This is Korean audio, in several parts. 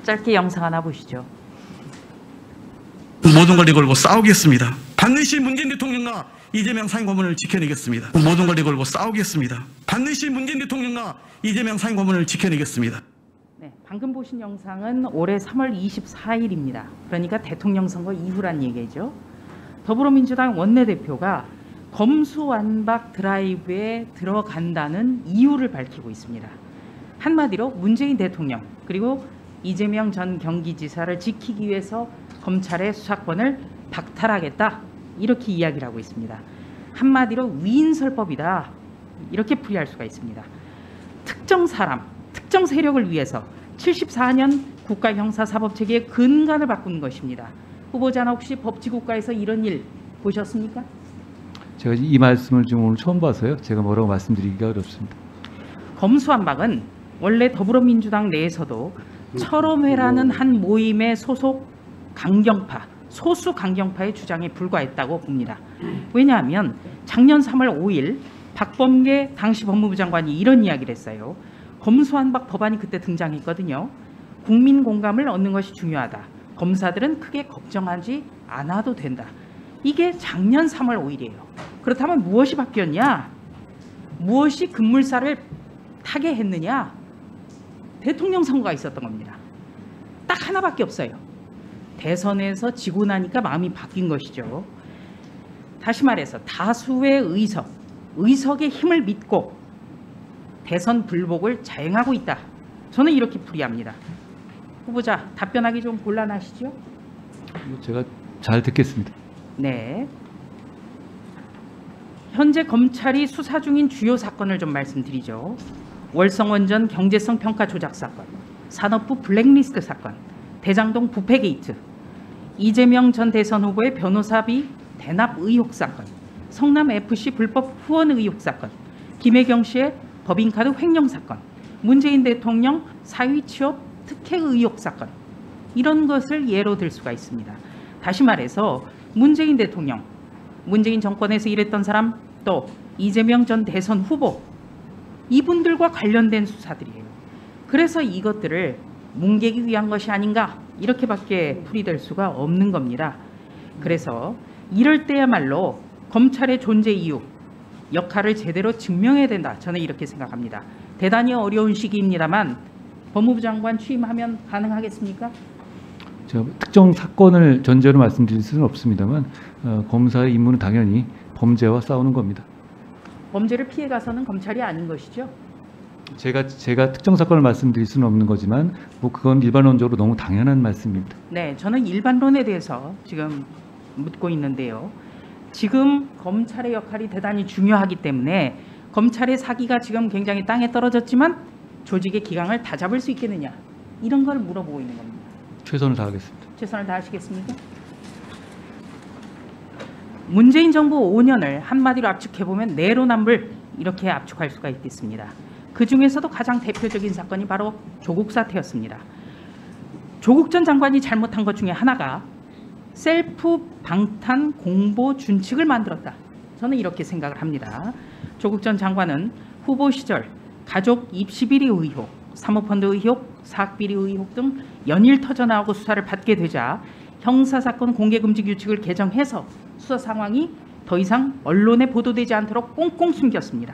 짧게 영상 하나 보시죠. 모든 걸 걸고 싸우겠습니다. 반드시 문재인 대통령과 이재명 상임고문을 지켜내겠습니다. 모든 걸 걸고 싸우겠습니다. 반드시 문재인 대통령과 이재명 상임고문을 지켜내겠습니다. 네, 방금 보신 영상은 올해 3월 24일입니다. 그러니까 대통령 선거 이후란 얘기죠. 더불어민주당 원내대표가 검수완박 드라이브에 들어간다는 이유를 밝히고 있습니다. 한마디로 문재인 대통령 그리고 이재명 전 경기지사를 지키기 위해서 검찰의 수사권을 박탈하겠다 이렇게 이야기를 하고 있습니다. 한마디로 위인설법이다 이렇게 풀이할 수가 있습니다. 특정 사람, 특정 세력을 위해서 74년 국가형사사법체계의 근간을 바꾸는 것입니다. 후보자나 혹시 법치국가에서 이런 일 보셨습니까? 제가 이 말씀을 지금 오늘 처음 봐서요. 제가 뭐라고 말씀드리기가 어렵습니다. 검수완박은 원래 더불어민주당 내에서도 철험회라는 한 모임의 소속 강경파, 소수 강경파의 주장에 불과했다고 봅니다. 왜냐하면 작년 3월 5일 박범계 당시 법무부 장관이 이런 이야기를 했어요. 검수완박 법안이 그때 등장했거든요. 국민 공감을 얻는 것이 중요하다. 검사들은 크게 걱정하지 않아도 된다. 이게 작년 3월 5일이에요. 그렇다면 무엇이 바뀌었냐? 무엇이 급물살을 타게 했느냐? 대통령 선거가 있었던 겁니다. 딱 하나밖에 없어요. 대선에서 지고 나니까 마음이 바뀐 것이죠. 다시 말해서 다수의 의석의 힘을 믿고 대선 불복을 자행하고 있다. 저는 이렇게 풀이합니다. 후보자 답변하기 좀 곤란하시죠? 제가 잘 듣겠습니다. 네. 현재 검찰이 수사 중인 주요 사건을 좀 말씀드리죠. 월성원전 경제성 평가 조작 사건, 산업부 블랙리스트 사건, 대장동 부패 게이트, 이재명 전 대선 후보의 변호사비 대납 의혹 사건, 성남FC 불법 후원 의혹 사건, 김혜경 씨의 법인카드 횡령 사건, 문재인 대통령 사위 취업 특혜 의혹 사건, 이런 것을 예로 들 수가 있습니다. 다시 말해서 문재인 대통령, 문재인 정권에서 일했던 사람, 또 이재명 전 대선 후보, 이분들과 관련된 수사들이에요. 그래서 이것들을 뭉개기 위한 것이 아닌가 이렇게밖에 풀이될 수가 없는 겁니다. 그래서 이럴 때야말로 검찰의 존재 이유, 역할을 제대로 증명해야 된다. 저는 이렇게 생각합니다. 대단히 어려운 시기입니다만 법무부 장관 취임하면 가능하겠습니까? 제가 특정 사건을 전제로 말씀드릴 수는 없습니다만 검사의 임무는 당연히 범죄와 싸우는 겁니다. 범죄를 피해 가서는 검찰이 아닌 것이죠? 제가 특정 사건을 말씀드릴 수는 없는 거지만 뭐 그건 일반론적으로 너무 당연한 말씀입니다. 네, 저는 일반론에 대해서 지금 묻고 있는데요. 지금 검찰의 역할이 대단히 중요하기 때문에 검찰의 사기가 지금 굉장히 땅에 떨어졌지만 조직의 기강을 다 잡을 수 있겠느냐 이런 걸 물어보고 있는 겁니다. 최선을 다하겠습니다. 최선을 다하시겠습니까? 문재인 정부 5년을 한마디로 압축해보면 내로남불 이렇게 압축할 수가 있겠습니다. 그중에서도 가장 대표적인 사건이 바로 조국 사태였습니다. 조국 전 장관이 잘못한 것 중에 하나가 셀프 방탄 공보 준칙을 만들었다. 저는 이렇게 생각을 합니다. 조국 전 장관은 후보 시절 가족 입시비리 의혹, 사모펀드 의혹, 사학비리 의혹 등 연일 터져나오고 수사를 받게 되자 형사사건 공개금지 규칙을 개정해서 수사 상황이 더 이상 언론에 보도되지 않도록 꽁꽁 숨겼습니다.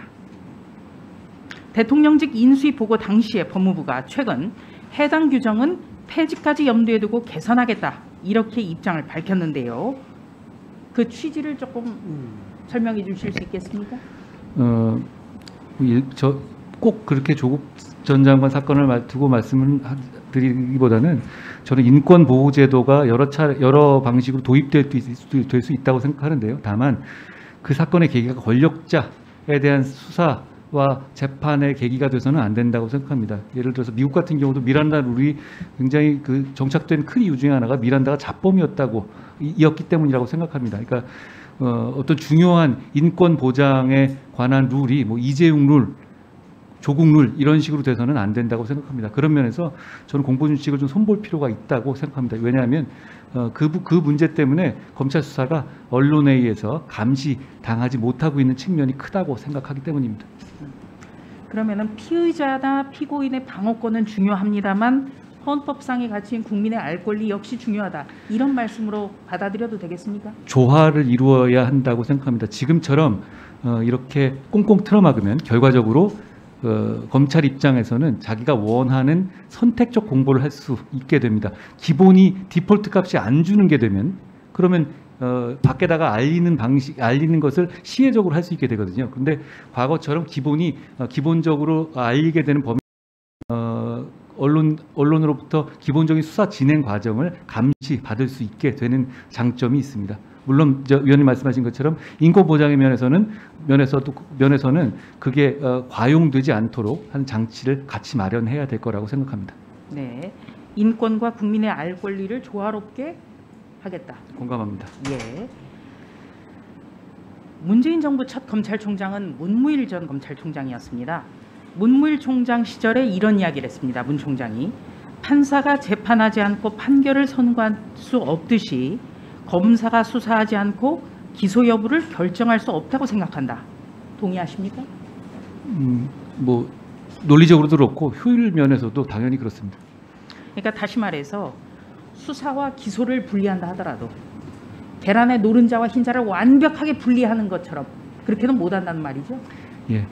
대통령직 인수위 보고 당시에 법무부가 최근 해당 규정은 폐지까지 염두에 두고 개선하겠다 이렇게 입장을 밝혔는데요. 그 취지를 조금 설명해 주실 수 있겠습니까? 꼭 그렇게 조국 전 장관 사건을 두고 말씀을 드리기보다는 저는 인권 보호 제도가 여러 방식으로 도입될 수 있다고 생각하는데요. 다만 그 사건의 계기가 권력자에 대한 수사와 재판의 계기가 돼서는 안 된다고 생각합니다. 예를 들어서 미국 같은 경우도 미란다 룰이 굉장히 그 정착된 큰 이유 중에 하나가 미란다가 자범이었기 때문이라고 생각합니다. 그러니까 어떤 중요한 인권 보장에 관한 룰이 뭐 이재용 룰, 조국 룰 이런 식으로 돼서는 안 된다고 생각합니다. 그런 면에서 저는 공보준칙을 좀 손볼 필요가 있다고 생각합니다. 왜냐하면 그 문제 때문에 검찰 수사가 언론에 의해서 감시당하지 못하고 있는 측면이 크다고 생각하기 때문입니다. 그러면은 피의자나 피고인의 방어권은 중요합니다만 헌법상의 가치인 국민의 알 권리 역시 중요하다. 이런 말씀으로 받아들여도 되겠습니까? 조화를 이루어야 한다고 생각합니다. 지금처럼 이렇게 꽁꽁 틀어막으면 결과적으로 검찰 입장에서는 자기가 원하는 선택적 공보를 할 수 있게 됩니다. 기본이 디폴트 값이 안 주는 게 되면 그러면 밖에다가 알리는 것을 시혜적으로 할 수 있게 되거든요. 그런데 과거처럼 기본이 기본적으로 알리게 되는 범위 언론으로부터 기본적인 수사 진행 과정을 감시받을 수 있게 되는 장점이 있습니다. 물론 위원님 말씀하신 것처럼 인권 보장의 면에서는 그게 과용되지 않도록 하는 장치를 같이 마련해야 될 거라고 생각합니다. 네, 인권과 국민의 알 권리를 조화롭게 하겠다. 공감합니다. 예. 문재인 정부 첫 검찰총장은 문무일 전 검찰총장이었습니다. 문무일 총장 시절에 이런 이야기를 했습니다. 문 총장이 판사가 재판하지 않고 판결을 선고할 수 없듯이 검사가 수사하지 않고 기소 여부를 결정할 수 없다고 생각한다. 동의하십니까? 뭐 논리적으로도 그렇고 효율 면에서도 당연히 그렇습니다. 그러니까 다시 말해서 수사와 기소를 분리한다 하더라도 계란의 노른자와 흰자를 완벽하게 분리하는 것처럼 그렇게는 못한다는 말이죠. 예,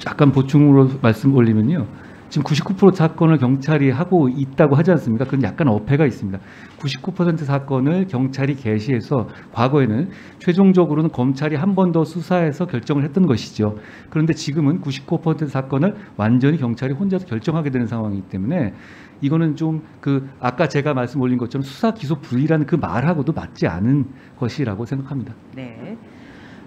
약간 보충으로 말씀 올리면요. 지금 99% 사건을 경찰이 하고 있다고 하지 않습니까? 그건 약간 어폐가 있습니다. 99% 사건을 경찰이 개시해서 과거에는 최종적으로는 검찰이 한 번 더 수사해서 결정을 했던 것이죠. 그런데 지금은 99% 사건을 완전히 경찰이 혼자서 결정하게 되는 상황이기 때문에 이거는 좀 아까 제가 말씀 올린 것처럼 수사 기소 분리라는 그 말하고도 맞지 않은 것이라고 생각합니다. 네,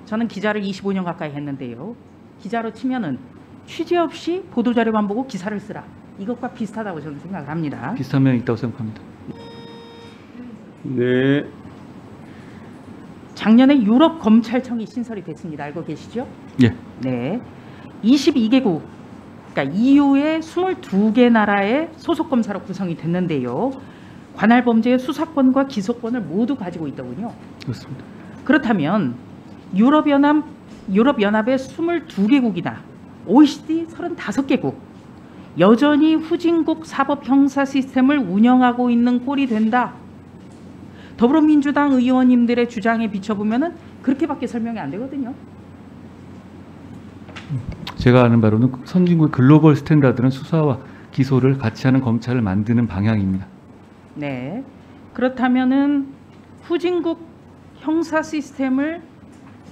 저는 기자를 25년 가까이 했는데요. 기자로 치면은 취재 없이 보도자료만 보고 기사를 쓰라. 이것과 비슷하다고 저는 생각을 합니다. 비슷한 면이 있다고 생각합니다. 네. 작년에 유럽 검찰청이 신설이 됐습니다. 알고 계시죠? 예. 네. 22개국, 그러니까 EU의 22개 나라의 소속 검사로 구성이 됐는데요. 관할 범죄의 수사권과 기소권을 모두 가지고 있더군요. 그렇습니다. 그렇다면 유럽연합의 22개국이나 OECD 35개국 여전히 후진국 사법 형사 시스템을 운영하고 있는 꼴이 된다. 더불어민주당 의원님들의 주장에 비춰보면은 그렇게밖에 설명이 안 되거든요. 제가 아는 바로는 선진국의 글로벌 스탠다드는 수사와 기소를 같이 하는 검찰을 만드는 방향입니다. 네. 그렇다면은 후진국 형사 시스템을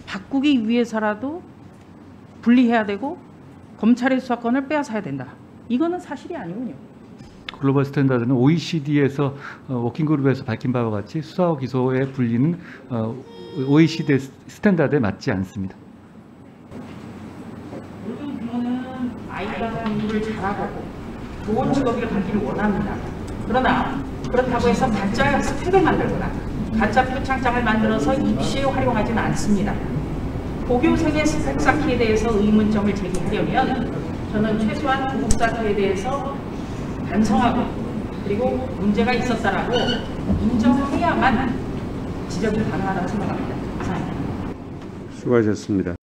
바꾸기 위해서라도 분리해야 되고 검찰의 수사권을 빼앗아야 된다. 이거는 사실이 아니군요. 글로벌 스탠다드는 OECD에서 워킹그룹에서 밝힌 바와 같이 수사와 기소의 분리는 OECD 스탠다드에 맞지 않습니다. 모든 부모는 아이가 공부를 잘하고 좋은 직업을 갖기를 원합니다. 그러나 그렇다고 해서 가짜 스펙을 만들거나 가짜 표창장을 만들어서 입시에 활용하지는 않습니다. 고교생의 스펙 쌓기에 대해서 의문점을 제기하려면 저는 최소한 고급 사태에 대해서 반성하고 그리고 문제가 있었다라고 인정해야만 지적이 가능하다고 생각합니다. 이상입니다. 수고하셨습니다.